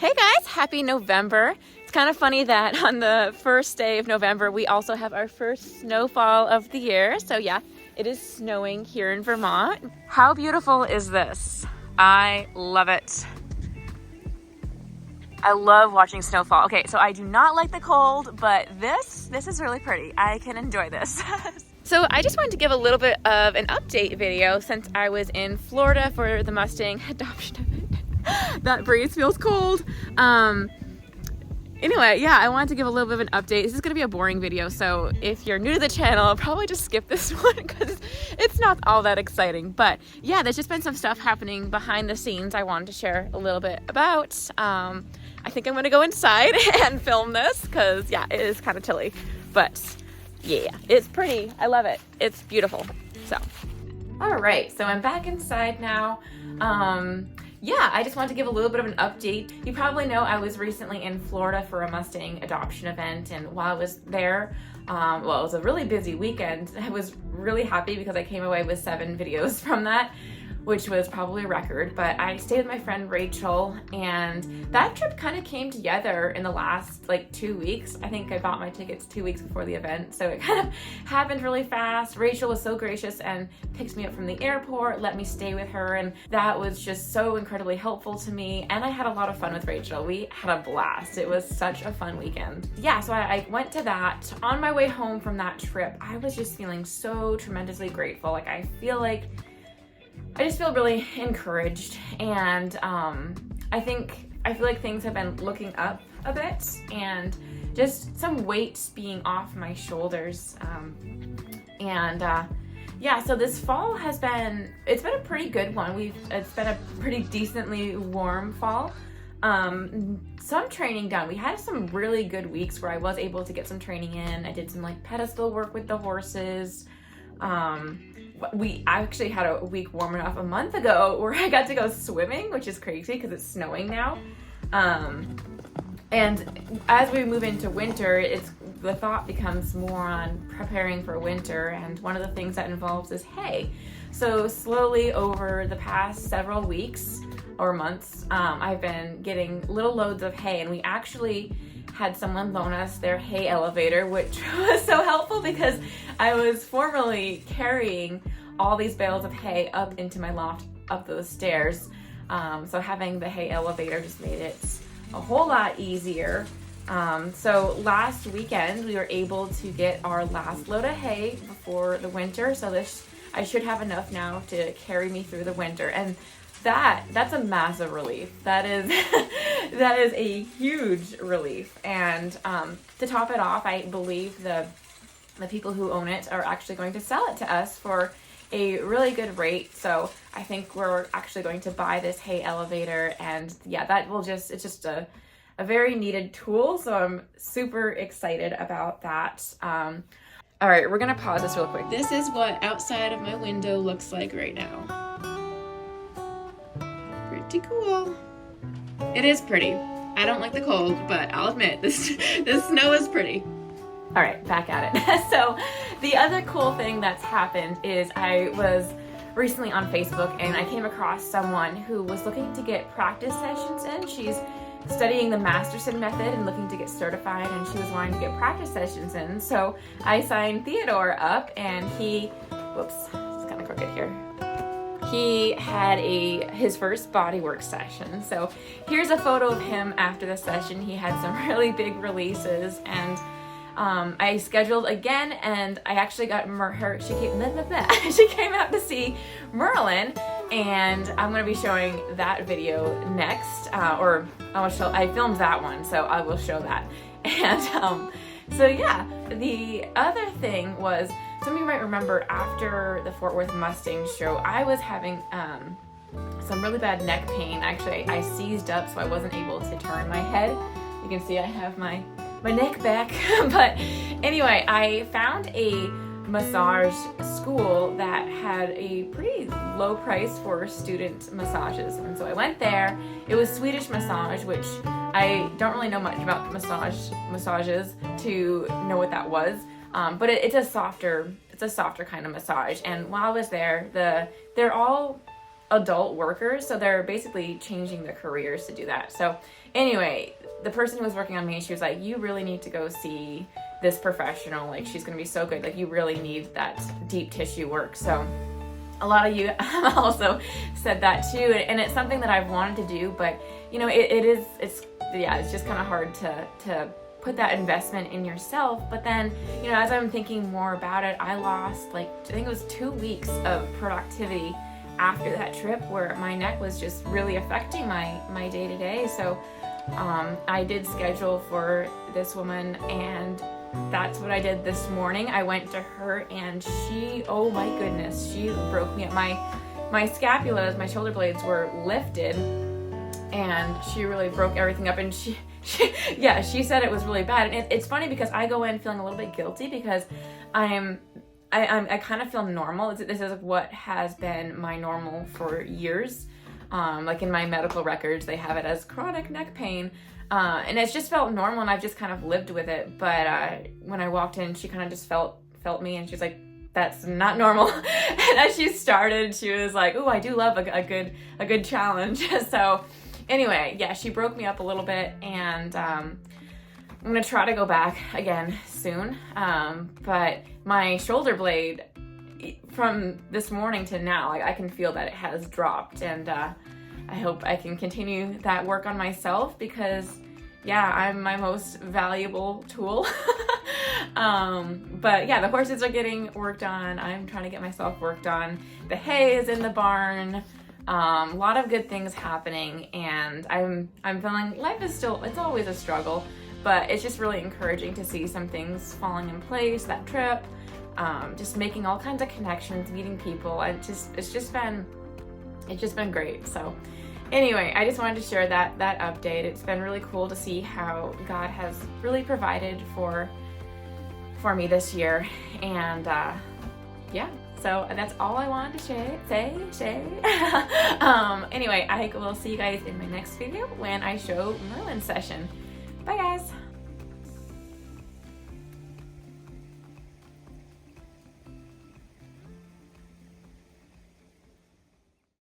Hey guys, happy November. It's kind of funny that on the first day of November, we also have our first snowfall of the year. So yeah, it is snowing here in Vermont. How beautiful is this? I love it. I love watching snowfall. Okay, so I do not like the cold, but this is really pretty. I can enjoy this. So I just wanted to give a little bit of an update video since I was in Florida for the Mustang adoption event. That breeze feels cold. Anyway, yeah, I wanted to give a little bit of an update. This is gonna be a boring video, so if you're new to the channel, probably just skip this one because it's not all that exciting. But yeah, there's just been some stuff happening behind the scenes I wanted to share a little bit about. I think I'm gonna go inside and film this because yeah, it is kind of chilly, but yeah, it's pretty. I love it. It's beautiful. So, all right, so I'm back inside now. Yeah, I just wanted to give a little bit of an update. You probably know I was recently in Florida for a Mustang adoption event, and while I was there, well, it was a really busy weekend. I was really happy because I came away with 7 videos from that, which was probably a record, but I stayed with my friend Rachel, and that trip kind of came together in the last like 2 weeks. I think I bought my tickets 2 weeks before the event, so it kind of happened really fast. Rachel was so gracious and picked me up from the airport, let me stay with her, and that was just so incredibly helpful to me, and I had a lot of fun with Rachel. We had a blast. It was such a fun weekend. Yeah, so I went to that. On my way home from that trip, I was just feeling so tremendously grateful. Like I just feel really encouraged, and I feel like things have been looking up a bit and just some weight being off my shoulders. Yeah, so this fall it's been a pretty good one. It's been a pretty decently warm fall. Some training done. We had some really good weeks where I was able to get some training in. I did some like pedestal work with the horses. We actually had a week warm enough a month ago where I got to go swimming, which is crazy because it's snowing now. And as we move into winter, the thought becomes more on preparing for winter, and one of the things that involves is hay. So slowly over the past several weeks or months, I've been getting little loads of hay, and we actually had someone loan us their hay elevator, which was so helpful because I was formerly carrying all these bales of hay up into my loft up those stairs. So having the hay elevator just made it a whole lot easier. So last weekend we were able to get our last load of hay before the winter. So I should have enough now to carry me through the winter. And that's a massive relief. That is that is a huge relief. And to top it off, I believe the people who own it are actually going to sell it to us for a really good rate. So I think we're actually going to buy this hay elevator, and yeah, it's just a very needed tool. So I'm super excited about that. All right, we're gonna pause this real quick. This is what outside of my window looks like right now. Pretty cool. It is pretty. I don't like the cold, but I'll admit this snow is pretty. All right, back at it. So the other cool thing that's happened is I was recently on Facebook and I came across someone who was looking to get practice sessions in. She's studying the Masterson method and looking to get certified, and she was wanting to get practice sessions in. So I signed Theodore up, and whoops, it's kind of crooked here. He had his first bodywork session. So here's a photo of him after the session. He had some really big releases, and I scheduled again, and I actually got she came out to see Merlin, and I'm going to be showing that video next, I filmed that one, so I will show that. And so yeah, the other thing was, some of you might remember after the Fort Worth Mustang show, I was having some really bad neck pain. Actually, I seized up, so I wasn't able to turn my head. You can see I have my neck back. But anyway, I found a massage school that had a pretty low price for student massages, and so I went there. It was Swedish massage, which I don't really know much about massages to know what that was, but it's a softer kind of massage. And while I was there, they're all adult workers, so they're basically changing their careers to do that. So anyway, the person who was working on me, she was like, you really need to go see this professional. Like, she's going to be so good. Like, you really need that deep tissue work. So a lot of you also said that too. And it's something that I've wanted to do, but you know, it's just kind of hard to put that investment in yourself. But then, you know, as I'm thinking more about it, I lost like, I think it was 2 weeks of productivity after that trip where my neck was just really affecting my day-to-day. So I did schedule for this woman, and that's what I did this morning. I went to her, and she, oh my goodness, she broke me up. My scapulas, my shoulder blades were lifted, and she really broke everything up. And she said it was really bad. And it's funny because I go in feeling a little bit guilty because I kind of feel normal. This is what has been my normal for years. Like in my medical records, they have it as chronic neck pain. And it's just felt normal, and I've just kind of lived with it. But when I walked in, she kind of just felt me, and she's like, that's not normal. And as she started, she was like, oh, I do love a good challenge. So anyway, yeah, she broke me up a little bit, and I'm gonna try to go back again soon. But my shoulder blade, from this morning to now, like, I can feel that it has dropped, and I hope I can continue that work on myself because, yeah, I'm my most valuable tool. But yeah, the horses are getting worked on. I'm trying to get myself worked on. The hay is in the barn. A lot of good things happening, and I'm feeling life is still, it's always a struggle, but it's just really encouraging to see some things falling in place. That trip, just making all kinds of connections, meeting people. It's just been great. So anyway, I just wanted to share that update. It's been really cool to see how God has really provided for me this year. And yeah, so that's all I wanted to say. Anyway, I will see you guys in my next video when I show Merlin's session. Bye guys.